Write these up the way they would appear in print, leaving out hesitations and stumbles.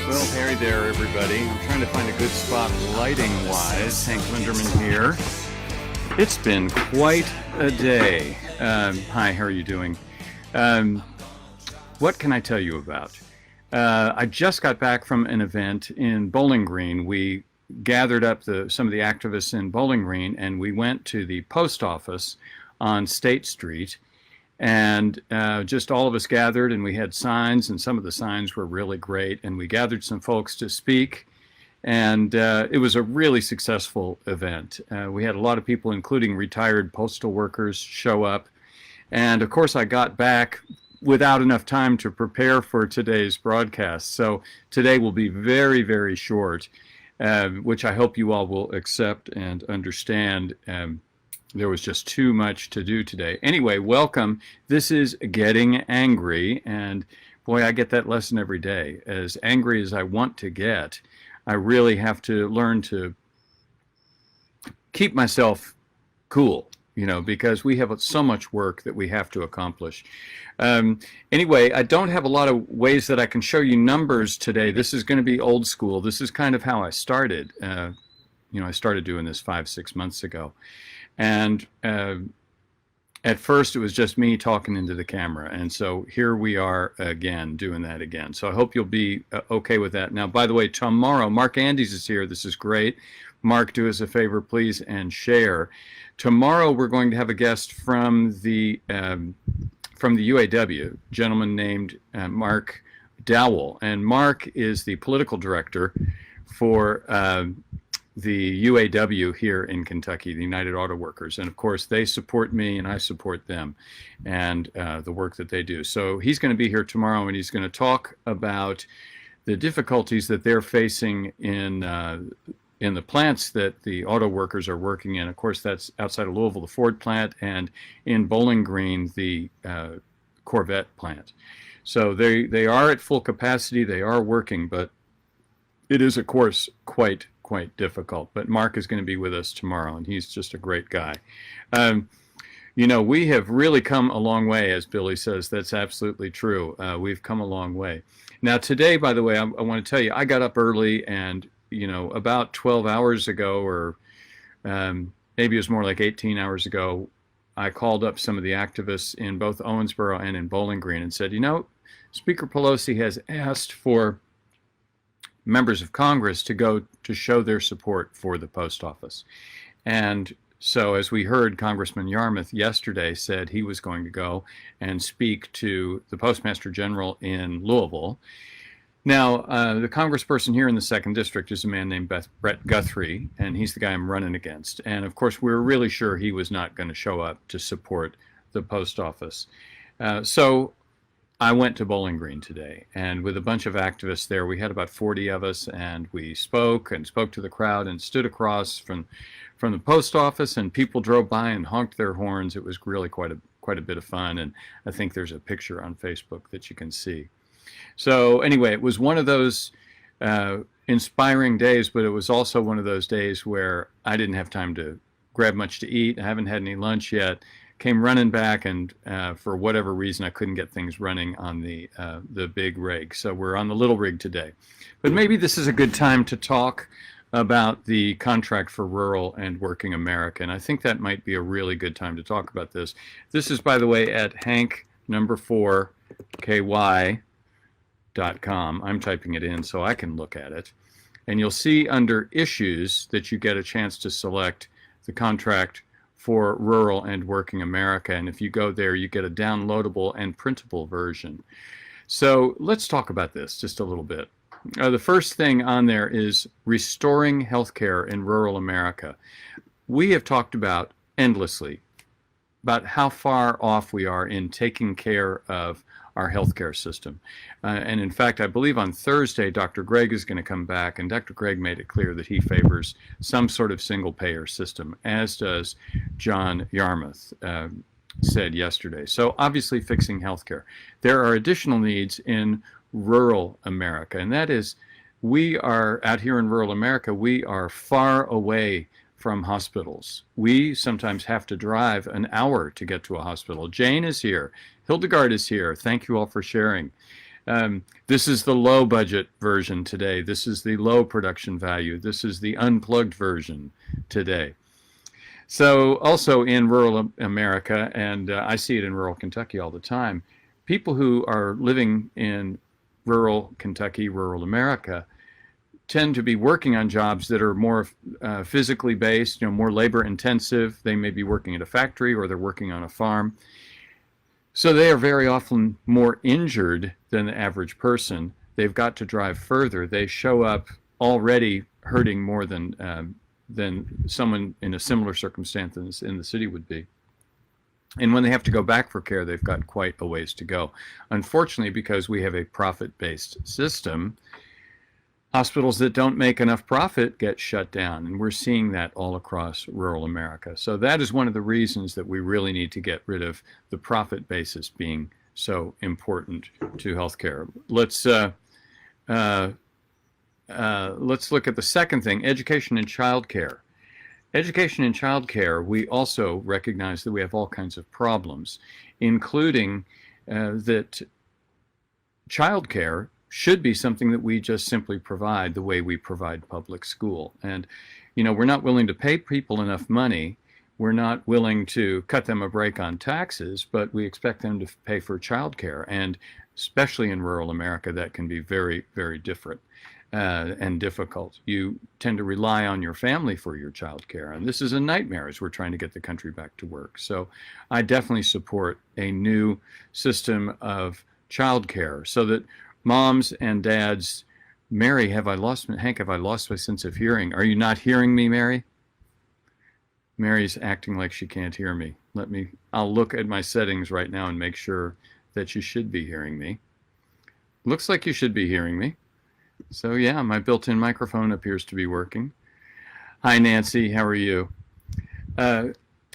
Well, hey there, everybody. I'm trying to find a good spot lighting-wise. Hank Linderman here. It's been quite a day. Hi, how are you doing? What can I tell you about? I just got back from an event in Bowling Green. We gathered up some of the activists in Bowling Green, and we went to the post office on State Street. And just all of us gathered, and we had signs, and some of the signs were really great. And we gathered some folks to speak, and it was a really successful event. We had a lot of people, including retired postal workers, show up. And of course, I got back without enough time to prepare for today's broadcast. So today will be very, very short, which I hope you all will accept and understand. There was just too much to do today. Anyway, welcome. This is Getting Angry, and boy, I get that lesson every day. As angry as I want to get, I really have to learn to keep myself cool, because we have so much work that we have to accomplish. Anyway, I don't have a lot of ways that I can show you numbers today. This is going to be old school. This is kind of how I started. I started doing this 5-6 months ago. And at first, it was just me talking into the camera. And so here we are again, doing that again. So I hope you'll be okay with that. Now, by the way, tomorrow, Mark Andes is here. This is great. Mark, do us a favor, please, and share. Tomorrow, we're going to have a guest from the UAW, a gentleman named Mark Dowell. And Mark is the political director for the UAW here in Kentucky, the United Auto Workers. And of course, they support me and I support them and the work that they do. So he's going to be here tomorrow, and he's going to talk about the difficulties that they're facing in the plants that the auto workers are working in. Of course, that's outside of Louisville, the Ford plant, and in Bowling Green, the Corvette plant. So they are at full capacity, they are working, but it is, of course, quite difficult. But Mark is going to be with us tomorrow, and he's just a great guy. We have really come a long way, as Billy says. That's absolutely true. We've come a long way. Now, today, by the way, I want to tell you, I got up early, and, about 12 hours ago, or maybe it was more like 18 hours ago, I called up some of the activists in both Owensboro and in Bowling Green and said, Speaker Pelosi has asked for members of Congress to go to show their support for the post office. And so, as we heard, Congressman Yarmouth yesterday said he was going to go and speak to the Postmaster General in Louisville. Now, the congressperson here in the 2nd District is a man named Brett Guthrie, and he's the guy I'm running against. And of course, we were really sure he was not going to show up to support the post office. So I went to Bowling Green today, and with a bunch of activists there, we had about 40 of us, and we spoke to the crowd and stood across from the post office, and people drove by and honked their horns. It was really quite a bit of fun, and I think there's a picture on Facebook that you can see. So anyway, it was one of those inspiring days, but it was also one of those days where I didn't have time to grab much to eat. I haven't had any lunch yet. Came running back, and for whatever reason, I couldn't get things running on the big rig. So we're on the little rig today. But maybe this is a good time to talk about the contract for rural and working America. And I think that might be a really good time to talk about this. This is, by the way, at Hank number 4 KY.com. I'm typing it in so I can look at it. And you'll see under issues that you get a chance to select the contract for rural and working America. And if you go there, you get a downloadable and printable version. So let's talk about this just a little bit. The first thing on there is restoring healthcare in rural America. We have talked about endlessly about how far off we are in taking care of our healthcare system. And in fact, I believe on Thursday, Dr. Gregg is going to come back, and Dr. Gregg made it clear that he favors some sort of single-payer system, as does John Yarmouth said yesterday. So obviously fixing healthcare. There are additional needs in rural America, and that is, we are out here in rural America, we are far away from hospitals. We sometimes have to drive an hour to get to a hospital. Jane is here. Hildegard is here. Thank you all for sharing. This is the low budget version today. This is the low production value. This is the unplugged version today. So also in rural America, and I see it in rural Kentucky all the time, people who are living in rural Kentucky, rural America, tend to be working on jobs that are more physically based, more labor intensive. They may be working at a factory or they're working on a farm. So they are very often more injured than the average person. They've got to drive further. They show up already hurting more than someone in a similar circumstance in the city would be. And when they have to go back for care, they've got quite a ways to go. Unfortunately, because we have a profit-based system, hospitals that don't make enough profit get shut down, and we're seeing that all across rural America. So that is one of the reasons that we really need to get rid of the profit basis being so important to healthcare. Let's look at the second thing, education and childcare. Education and childcare, we also recognize that we have all kinds of problems, including that childcare should be something that we just simply provide the way we provide public school. And, we're not willing to pay people enough money. We're not willing to cut them a break on taxes, but we expect them to pay for childcare. And especially in rural America, that can be very, very different and difficult. You tend to rely on your family for your childcare. And this is a nightmare as we're trying to get the country back to work. So I definitely support a new system of childcare so that moms and dads, Mary, Hank, have I lost my sense of hearing? Are you not hearing me, Mary? Mary's acting like she can't hear me. I'll look at my settings right now and make sure that you should be hearing me. Looks like you should be hearing me. So yeah, my built-in microphone appears to be working. Hi, Nancy, how are you?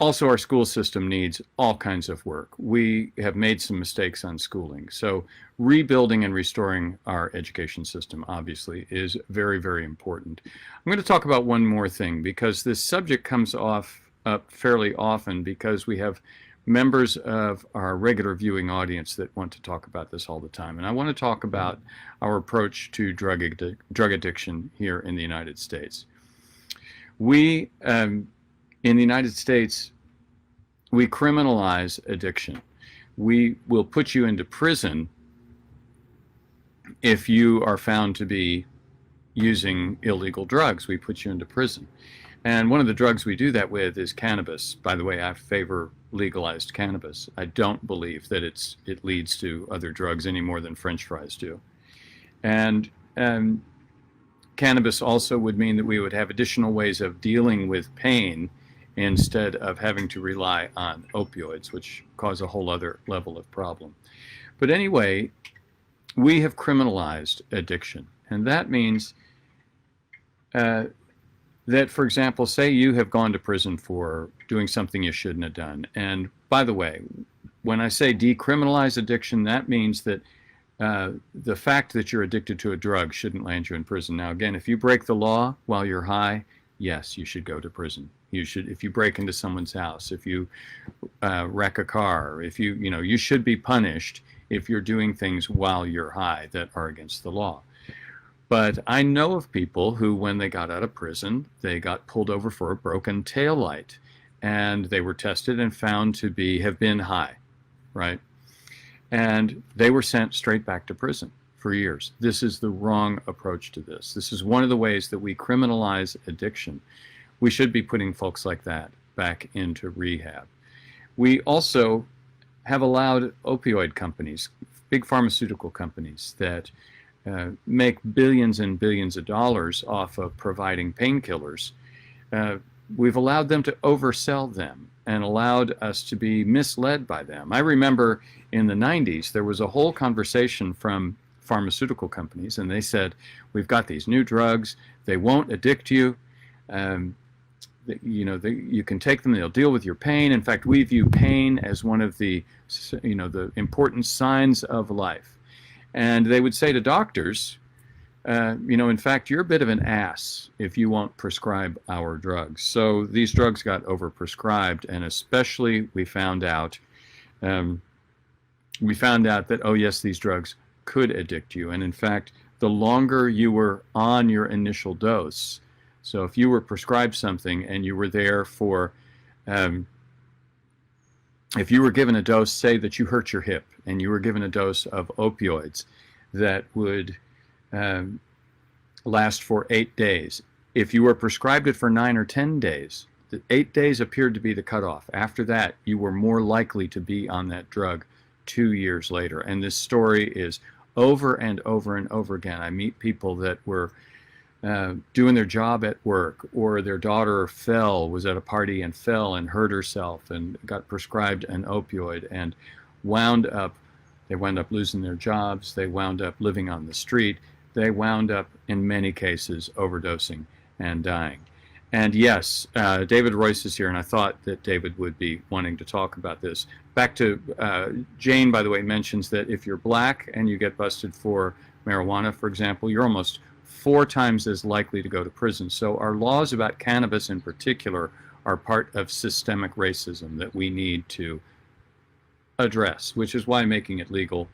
Also, our school system needs all kinds of work. We have made some mistakes on schooling. So rebuilding and restoring our education system, obviously, is very, very important. I'm going to talk about one more thing because this subject comes up fairly often because we have members of our regular viewing audience that want to talk about this all the time. And I want to talk about our approach to drug addiction here in the United States. We, in the United States, we criminalize addiction. We will put you into prison if you are found to be using illegal drugs. We put you into prison. And one of the drugs we do that with is cannabis. By the way, I favor legalized cannabis. I don't believe that it leads to other drugs any more than French fries do. And cannabis also would mean that we would have additional ways of dealing with pain instead of having to rely on opioids, which cause a whole other level of problem. But anyway, we have criminalized addiction. And that means that, for example, say you have gone to prison for doing something you shouldn't have done. And by the way, when I say decriminalize addiction, that means that the fact that you're addicted to a drug shouldn't land you in prison. Now, again, if you break the law while you're high, yes, you should go to prison. You should, if you break into someone's house, if you wreck a car, if you should be punished if you're doing things while you're high that are against the law. But I know of people who, when they got out of prison, they got pulled over for a broken taillight, and they were tested and found to have been high, right? And they were sent straight back to prison for years. This is the wrong approach to this. This is one of the ways that we criminalize addiction. We should be putting folks like that back into rehab. We also have allowed opioid companies, big pharmaceutical companies that make billions and billions of dollars off of providing painkillers. We've allowed them to oversell them and allowed us to be misled by them. I remember in the 90s, there was a whole conversation from pharmaceutical companies, and they said, we've got these new drugs, they won't addict you, you can take them, they'll deal with your pain. In fact, we view pain as one of the important signs of life. And they would say to doctors, in fact, you're a bit of an ass if you won't prescribe our drugs. So these drugs got overprescribed, and especially we found out that, oh yes, these drugs could addict you. And in fact, the longer you were on your initial dose, so if you were prescribed something and you were there for, if you were given a dose, say that you hurt your hip, and you were given a dose of opioids that would last for 8 days. If you were prescribed it for 9 or 10 days, the 8 days appeared to be the cutoff. After that, you were more likely to be on that drug 2 years later. And this story is over and over and over again. I meet people that were doing their job at work, or their daughter was at a party and fell and hurt herself and got prescribed an opioid and they wound up losing their jobs, they wound up living on the street, they wound up, in many cases, overdosing and dying. And yes, David Royce is here, and I thought that David would be wanting to talk about this. Back to Jane, by the way, mentions that if you're black and you get busted for marijuana, for example, you're almost 4 times as likely to go to prison. So our laws about cannabis in particular are part of systemic racism that we need to address, which is why making it legal.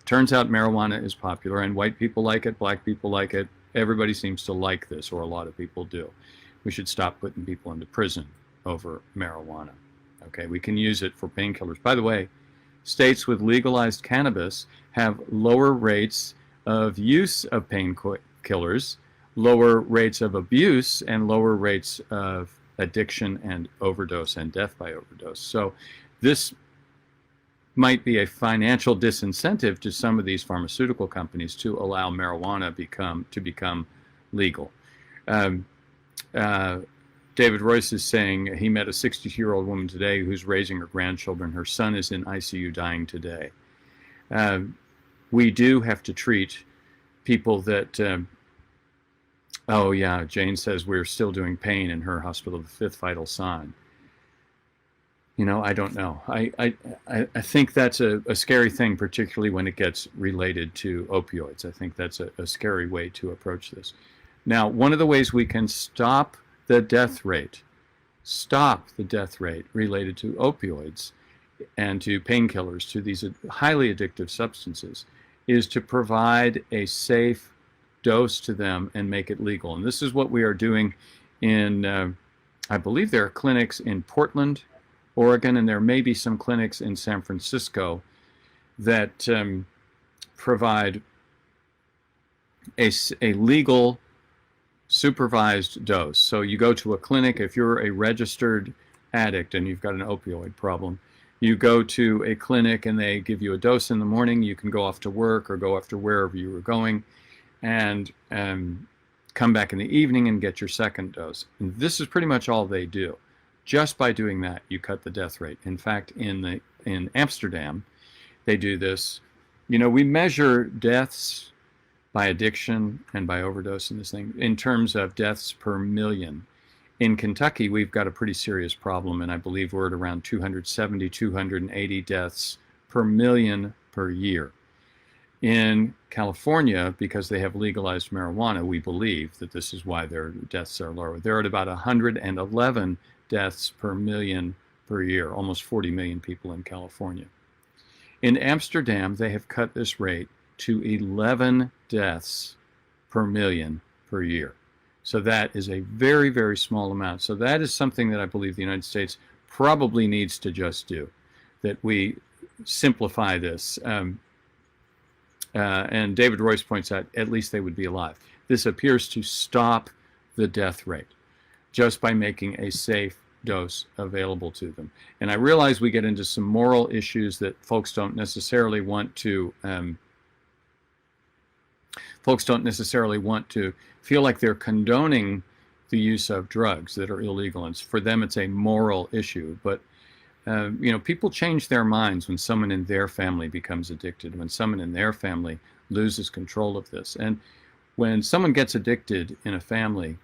Turns out marijuana is popular, and white people like it, black people like it. Everybody seems to like this, or a lot of people do. We should stop putting people into prison over marijuana. Okay, we can use it for painkillers. By the way, states with legalized cannabis have lower rates of use of painkillers, lower rates of abuse, and lower rates of addiction and overdose and death by overdose. So this might be a financial disincentive to some of these pharmaceutical companies to allow marijuana to become legal. David Royce is saying he met a 62-year-old woman today who's raising her grandchildren. Her son is in ICU dying today. We do have to treat people that, oh yeah, Jane says we're still doing pain in her hospital, the 5th vital sign. You know, I don't know. I think that's a scary thing, particularly when it gets related to opioids. I think that's a scary way to approach this. Now, one of the ways we can stop the death rate related to opioids and to painkillers, to these highly addictive substances, is to provide a safe dose to them and make it legal. And this is what we are doing in, I believe there are clinics in Portland, Oregon, and there may be some clinics in San Francisco that provide a legal supervised dose. So you go to a clinic, if you're a registered addict and you've got an opioid problem, you go to a clinic and they give you a dose in the morning. You can go off to work or go off to wherever you were going and come back in the evening and get your second dose. And this is pretty much all they do. Just by doing that, you cut the death rate. In fact, in Amsterdam, they do this. You know, we measure deaths by addiction and by overdose in this thing in terms of deaths per million. In Kentucky, we've got a pretty serious problem, and I believe we're at around 270, 280 deaths per million per year. In California, because they have legalized marijuana, we believe that this is why their deaths are lower. They're at about 111 deaths per million per year, almost 40 million people in California. In Amsterdam, they have cut this rate to 11 deaths per million per year. So that is a very, very small amount. So that is something that I believe the United States probably needs to just do, that we simplify this. And David Royce points out, at least they would be alive. This appears to stop the death rate just by making a safe dose available to them. And I realize we get into some moral issues that folks don't necessarily want to feel like they're condoning the use of drugs that are illegal, and for them it's a moral issue. But you know, people change their minds when someone in their family becomes addicted, when someone in their family loses control of this. And when someone gets addicted in a family,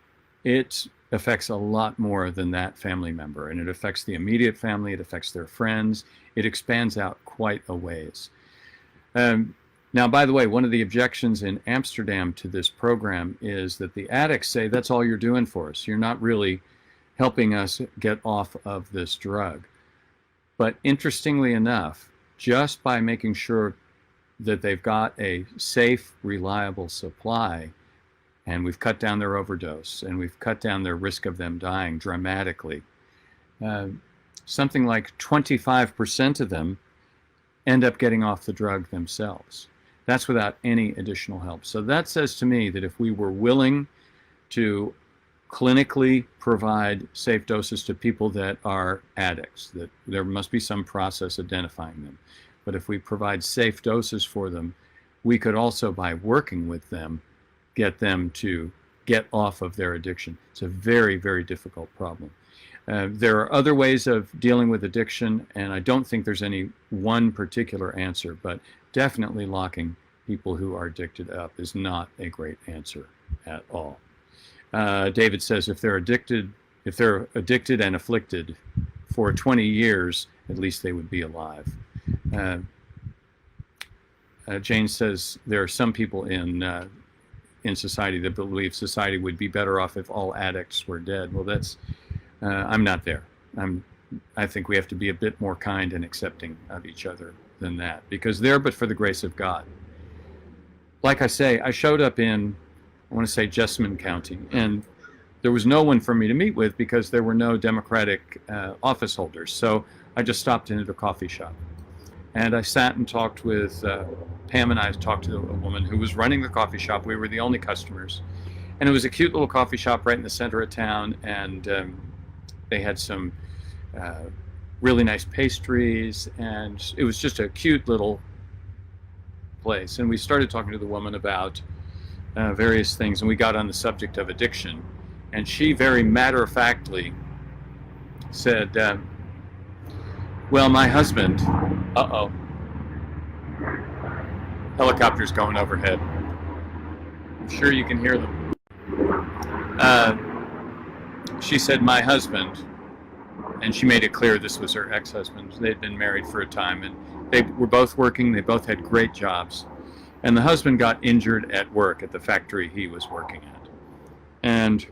it affects a lot more than that family member, and it affects the immediate family, it affects their friends, it expands out quite a ways. Now, by the way, one of the objections in Amsterdam to this program is that the addicts say, that's all you're doing for us. You're not really helping us get off of this drug. But interestingly enough, just by making sure that they've got a safe, reliable supply, and we've cut down their overdose, and we've cut down their risk of them dying dramatically. Something like 25% of them end up getting off the drug themselves. That's without any additional help. So that says to me that if we were willing to clinically provide safe doses to people that are addicts, that there must be some process identifying them. But if we provide safe doses for them, we could also, by working with them, get them to get off of their addiction. It's a very, very difficult problem. There are other ways of dealing with addiction, and I don't think there's any one particular answer, but definitely locking people who are addicted up is not a great answer at all. David says if they're addicted and afflicted for 20 years, at least they would be alive. Jane says there are some people in society that believe society would be better off if all addicts were dead. Well, that's I'm not there. I think we have to be a bit more kind and accepting of each other than that, because there, but for the grace of God. Like I say, I showed up in, I want to say, Jessamine County, and there was no one for me to meet with because there were no Democratic office holders. So I just stopped into the coffee shop, and I sat and talked with Pam, and I talked to a woman who was running the coffee shop. We were the only customers, and it was a cute little coffee shop right in the center of town, and they had some really nice pastries, and it was just a cute little place. And we started talking to the woman about various things, and we got on the subject of addiction. And she very matter-of-factly said, well, my husband, helicopters going overhead. I'm sure you can hear them. She said, my husband, and she made it clear this was her ex-husband. They'd been married for a time, and they were both working. They both had great jobs. And the husband got injured at work at the factory he was working at. And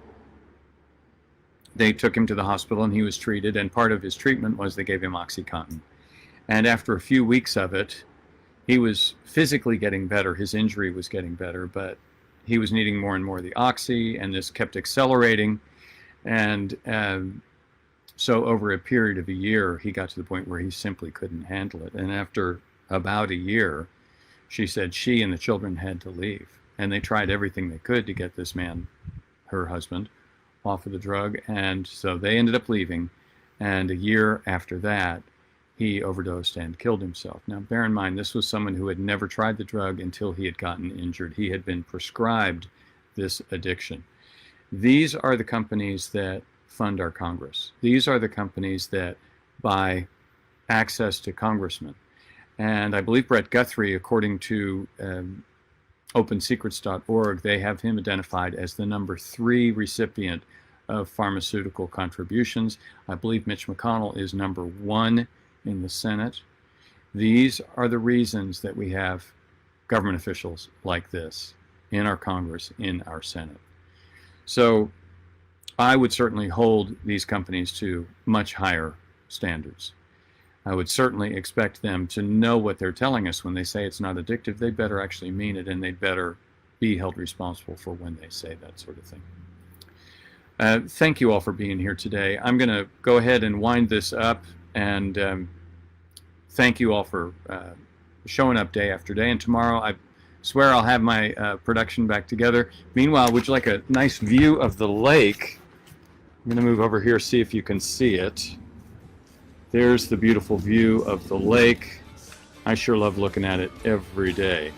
they took him to the hospital, and he was treated, and part of his treatment was they gave him OxyContin. And after a few weeks of it, he was physically getting better. His injury was getting better, but he was needing more and more of the oxy, and this kept accelerating. And so over a period of a year, he got to the point where he simply couldn't handle it. And after about a year, she said she and the children had to leave. And they tried everything they could to get this man, her husband, off of the drug. And so they ended up leaving. And a year after that, he overdosed and killed himself. Now, bear in mind, this was someone who had never tried the drug until he had gotten injured. He had been prescribed this addiction. These are the companies that fund our Congress. These are the companies that buy access to congressmen. And I believe Brett Guthrie, according to OpenSecrets.org, they have him identified as the #3 recipient of pharmaceutical contributions. I believe Mitch McConnell is #1 in the Senate. These are the reasons that we have government officials like this in our Congress, in our Senate. So I would certainly hold these companies to much higher standards. I would certainly expect them to know what they're telling us when they say it's not addictive. They better actually mean it, and they'd better be held responsible for when they say that sort of thing. Thank you all for being here today. I'm going to go ahead and wind this up, and thank you all for showing up day after day. And tomorrow, I swear I'll have my production back together. Meanwhile, would you like a nice view of the lake? I'm going to move over here, see if you can see it. There's the beautiful view of the lake. I sure love looking at it every day.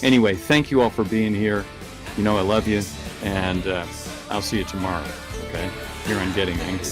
Anyway, thank you all for being here. You know I love you, and I'll see you tomorrow, okay? Here on Getting Angry.